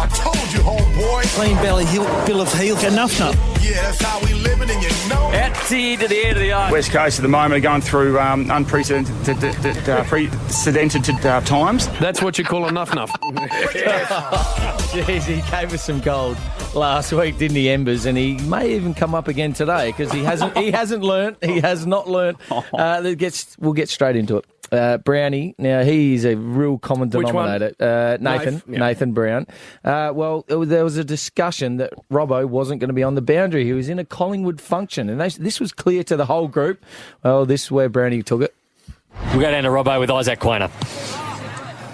I told you, homeboy. Clean bill of health. Enough. Yeah, that's how we living, and you know. Out to the end of the eye. West Coast at the moment are going through unprecedented times. That's what you call a nuff. Jeez, he gave us some gold last week, didn't he, Embers? And he may even come up again today because he hasn't learnt. He has not learnt. We'll get straight into it. Brownie, now he's a real common denominator. Nathan Brown. Well, there was a discussion that Robbo wasn't going to be on the boundary. He was in a Collingwood function, and this was clear to the whole group. Well, this is where Brownie took it. We'll go down to Robbo with Isaac Quainer.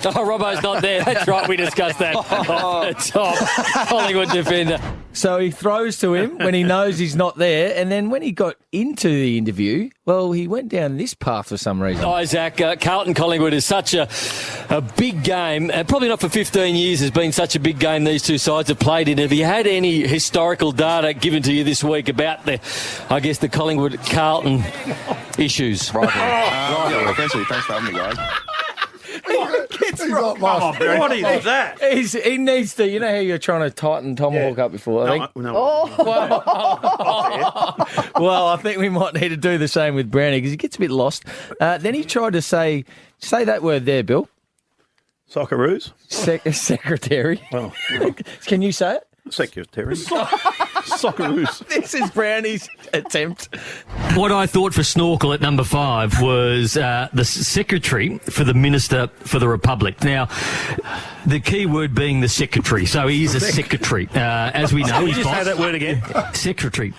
Oh, Robbo's not there. That's right, we discussed that. The top Collingwood defender. So he throws to him when he knows he's not there, and then when he got into the interview, well, he went down this path for some reason. Isaac, Carlton-Collingwood is such a big game. Probably not for 15 years has been such a big game these two sides have played in. Have you had any historical data given to you this week about the Collingwood-Carlton issues? Right. Thanks for having me, guys. What is that? He needs to. You know how you're trying to tighten Tomahawk up before? I think. Well, I think we might need to do the same with Brownie because he gets a bit lost. Then he tried to say that word there, Bill. Socceroos? Secretary. Well, can you say it? Secretary. Socceroos. This is Brownie's attempt. What I thought for Snorkel at number 5 was the secretary for the Minister for the Republic. Now, the key word being the secretary. So he is a secretary. As we know, Can you just say that word again? Secretary.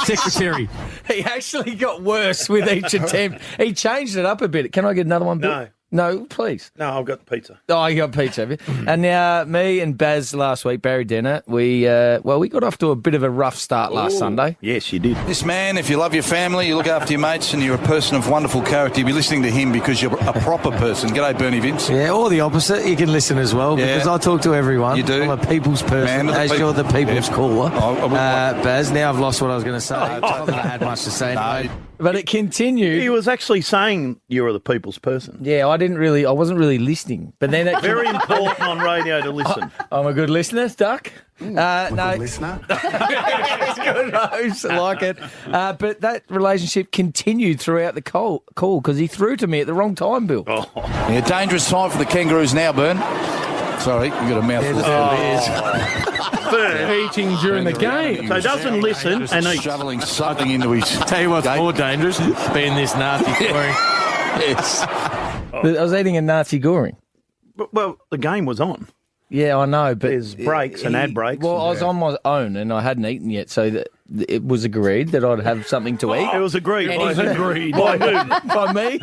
Secretary. He actually got worse with each attempt. He changed it up a bit. Can I get another one, Bill? No. No, please. No, I've got the pizza. Oh, you got pizza, have you? And now, me and Baz last week, Barry Denner, we got off to a bit of a rough start last Sunday. Yes, you did. This man, if you love your family, you look after your mates, and you're a person of wonderful character, you'll be listening to him because you're a proper person. G'day, Bernie Vince. Yeah, or the opposite. You can listen as well because I talk to everyone. You do. I'm a people's person, you're the people's caller. Baz, now I've lost what I was going to say. I haven't had much to say. No. But it continued. He was actually saying you were the people's person. Yeah, I wasn't really listening. But then it Very important on radio to listen. I'm a good listener, Duck. No, Good listener. it's good host. I like it. But that relationship continued throughout the call because he threw to me at the wrong time, Bill. Yeah, dangerous time for the Kangaroos now, Bern. Sorry, you got a mouthful. Eating during the game. So he doesn't listen and eats. Shoveling something into his... Tell you what's more dangerous, being this nasty goring. Yes. I was eating a Nazi goring. Well, the game was on. Yeah, I know, but There's breaks and ad breaks. Well, I was on my own and I hadn't eaten yet, so it was agreed that I'd have something to eat. It was agreed. And Agreed. By who? By me.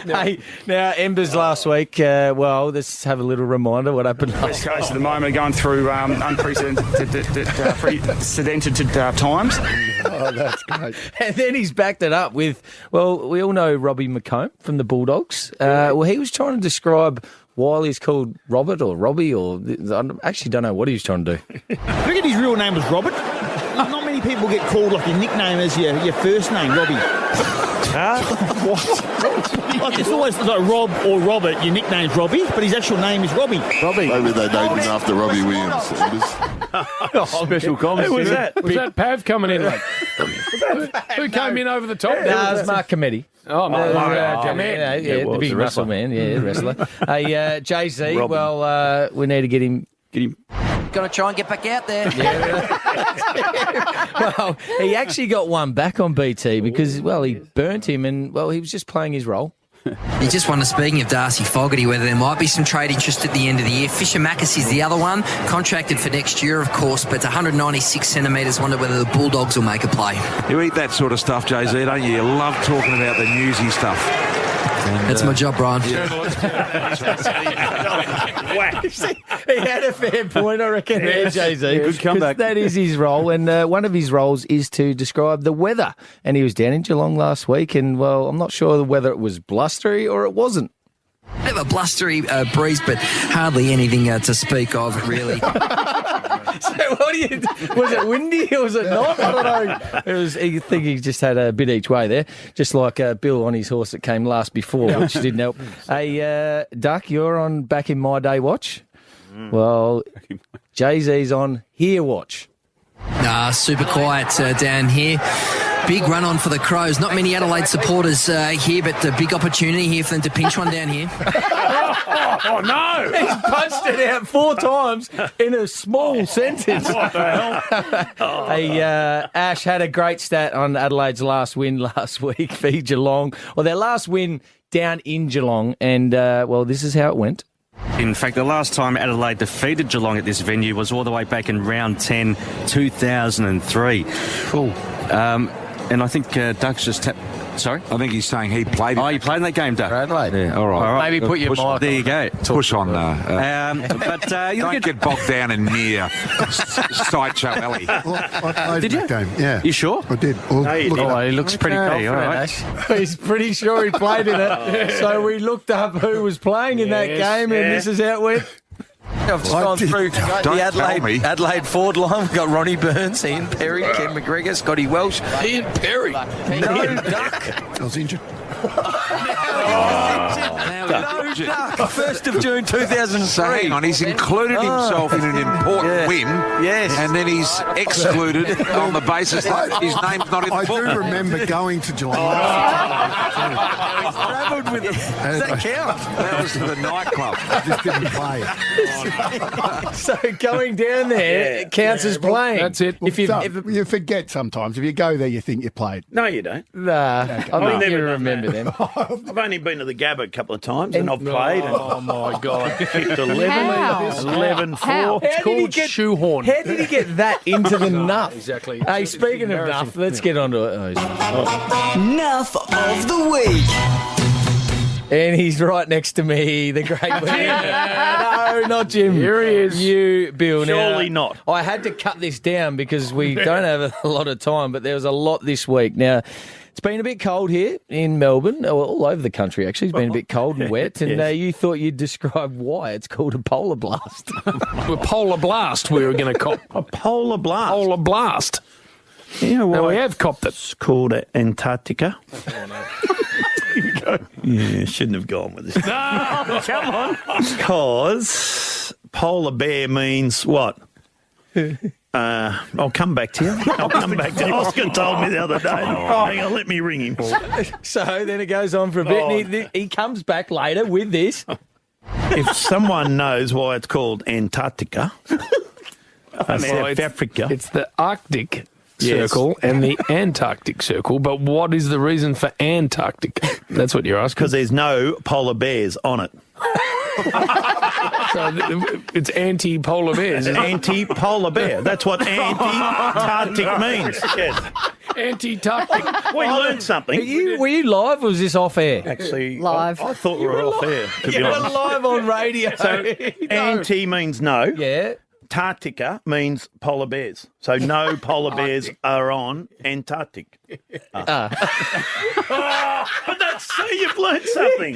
Hey, now Embers last week. Let's have a little reminder what happened West last Coast at the moment are going through unprecedented times. Oh, that's great. And then he's backed it up with, well, we all know Robbie McComb from the Bulldogs. Well, he was trying to describe why he's called Robert or Robbie or... I actually don't know what he was trying to do. I reckon his real name was Robert. Not many people get called like your nickname as your first name, Robbie. What? Like it's always like Rob or Robert, your nickname's Robbie, but his actual name is Robbie. Maybe they named him after Robbie Williams. Special comments. Who was that? Was that Pav coming in? Who came in over the top? That was Mark Cometti. Oh, Mark Yeah, the big muscle man, wrestler. Hey, Jay-Z, well, we need to get him... Got to try and get back out there. Well, he actually got one back on BT because, well, he burnt him and, well, he was just playing his role. You just wonder, speaking of Darcy Fogarty, whether there might be some trade interest at the end of the year. Fisher Macas is the other one, contracted for next year, of course, but 196 centimetres. Wonder whether the Bulldogs will make a play. You eat that sort of stuff, Jay-Z, don't you? You love talking about the newsy stuff. That's my job, Brian. He had a fair point, I reckon, there, Jay-Z. Good comeback. That is his role, and one of his roles is to describe the weather. And he was down in Geelong last week, and, well, I'm not sure whether it was blustery or it wasn't. Bit of a blustery breeze, but hardly anything to speak of, really. So was it windy or was it not? I don't know. I think he just had a bit each way there, just like Bill on his horse that came last before, which didn't help. Hey, Duck, you're on Back in My Day watch. Well, Jay-Z's on Here watch. Super quiet down here. Big run on for the Crows. Not many Adelaide supporters here, but a big opportunity here for them to pinch one down here. Oh, no! He's punched it out 4 times in a small sentence. What the hell? Hey, Ash had a great stat on Adelaide's last win last week for Geelong. Well, their last win down in Geelong, and, well, this is how it went. In fact, the last time Adelaide defeated Geelong at this venue was all the way back in round 10, 2003. And I think Doug's just tapped. Sorry? I think he's saying he played. Oh, you played in that game, Doug? Adelaide. Yeah, all right. Maybe put your mic on. There you go. Push on. But you Don't get bogged down in near Sideshow Alley. Well, I played Did in you? that game. Yeah. You sure? I did. Well, Oh, he looks pretty confident, all right. Ash. He's pretty sure he played in it. So we looked up who was playing in that game, and this is how it went. I've just gone through Don't the tell me. Adelaide forward line. We've got Ronnie Burns, Ian Perry, Ken McGregor, Scotty Welsh. Ian Perry. No Duck. I was injured. No Duck. 1st of June 2003. So hang on, he's included himself in an important win, and then he's excluded on the basis that his name's not in the I book. do remember going to Geelong. Travelled with him. Does that count? That was the nightclub. I just didn't play. So going down there it counts as playing. That's it. If you, You forget sometimes. If you go there, you think you played. No, you don't. nah, I think you remember them. I've only been to the Gabba a couple of times and I've played. Oh, my God. Kicked 11, How? 11-4. It's called shoehorn. How did he get that into the nuff? Exactly. Hey, speaking of nuff, let's get on to it. Nuff of the week. And he's right next to me, the great No, not Jim. Here he is. You, Bill. Surely now, not. I had to cut this down because we don't have a lot of time, but there was a lot this week. Now, it's been a bit cold here in Melbourne, all over the country, actually. It's been a bit cold and wet, and you thought you'd describe why. It's called a polar blast. Well, polar blast we were going to cop. A polar blast. Polar blast. Yeah, well, Now, we have copped it. it's called Antarctica. Yeah, shouldn't have gone with this. No, come on. Because polar bear means what? I'll come back to you. Oscar told me the other day. Hang on, let me ring him. So then it goes on for a bit, and he comes back later with this. If someone knows why it's called Antarctica, South Africa. It's the Arctic Circle and the Antarctic Circle, but what is the reason for Antarctica? That's what you're asking. Because there's no polar bears on it. So it's anti-polar bears. It's anti-polar bear. That's what anti-Tarctic means. Yes. Anti-Tarctic. We learned something. Were you live or was this off air? Actually, Live. I thought we were off air, to be You were honest. live on radio. So anti means no. Yeah. Tarctica means polar bears. So no polar bears are on Antarctic. But that's so you've learned something.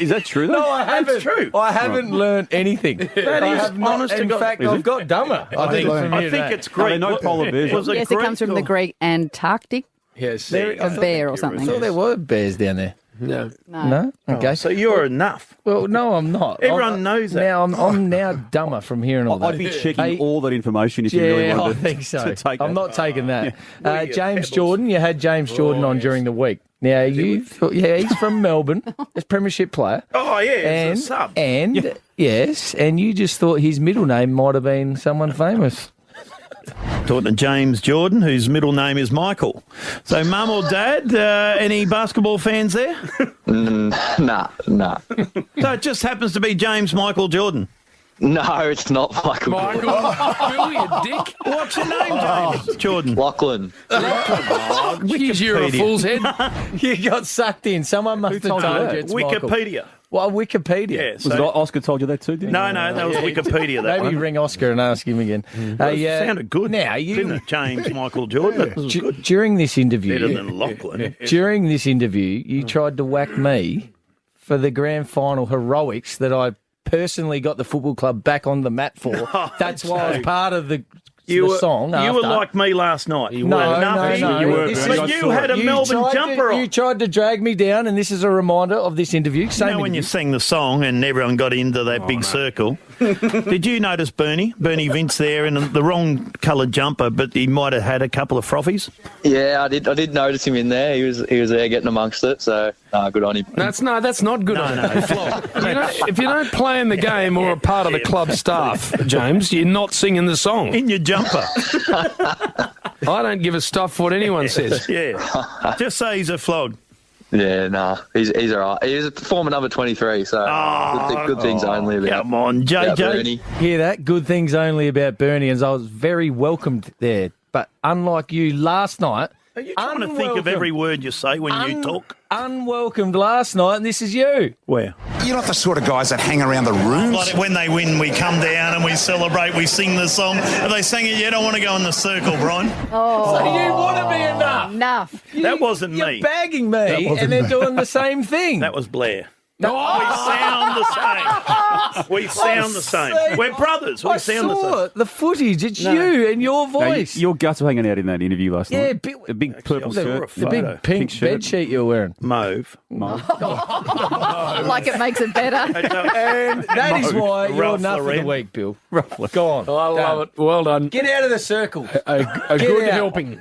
Is that true, though? No, I haven't. That's true. I haven't learned anything. That I is have not. honest to In God. fact, I've got dumber. I think from I here think today. it's Greek. no polar bears. Was Yes, it Greek comes from or- the Greek Antarctic, Yes. a bear or I something. thought there were bears down there. No. No? Okay. So you're enough. Well, no, I'm not. Everyone knows that. Now I'm now dumber from hearing all that. I'd be checking Hey, all that information if you really yeah, I wanted think so. to take I'm that. not taking that. Yeah. James Jordan, you had James Jordan on during the week. Now you thought, he's from Melbourne, he's a premiership player. Oh, yeah, And, it's a sub. and yes, and you just thought his middle name might have been someone famous. Talking to James Jordan, whose middle name is Michael. So, mum or dad, any basketball fans there? Nah. So it just happens to be James Michael Jordan. No, it's not Michael. Bill, you dick. What's your name, James Jordan? Lachlan. Jeez, you're a fool's head. You got sucked in. Someone must have told you it's Michael. Wikipedia. Well, Wikipedia. Yeah, Was so, it Oscar told you that too, didn't he? no, that was Wikipedia. That Maybe one. ring Oscar and ask him again. Sounded good. Now didn't it, James Michael Jordan? That was during this interview, better than Lachlan. during this interview, you tried to whack me for the grand final heroics that I personally got the football club back on the mat for. That's why I was part of the song. You were after. like me last night. No. But you had a Melbourne jumper on. You tried to drag me down, and this is a reminder of this interview. Same when you sang the song and everyone got into that big circle, did you notice Bernie Vince there in the wrong coloured jumper, but he might have had a couple of frothies? Yeah, I did notice him in there. He was there getting amongst it. So good on him. That's not good on him. If you don't play in the game or are part of the club staff, James, you're not singing the song in your jumper. I don't give a stuff what anyone says. Yeah, just say he's a flog. Yeah, he's all right. He was a former number 23, so good things only about. Come on, JJ. Bernie. Hear that? Good things only about Bernie, and I was very welcomed there. But unlike you last night, are you trying to think of every word you say when you talk? Unwelcomed last night, and this is you. Where? You're not the sort of guys that hang around the rooms. Like when they win, we come down and we celebrate, we sing the song. Have they sang it yet? I want to go in the circle, Brian. Oh. So you want to be enough? That wasn't me. You're bagging me and then doing the same thing. That was Blair. No, we sound the same. We sound the same. We're brothers. We sound the same. The footage. It's you and your voice. Your guts were hanging out in that interview last night. Yeah, the big purple shirt. The big pink bed sheet you were wearing. Mauve. Like it makes it better. And that is why you're enough for the week, Bill. Go on. I love it. Well done. Get out of the circle. A good helping.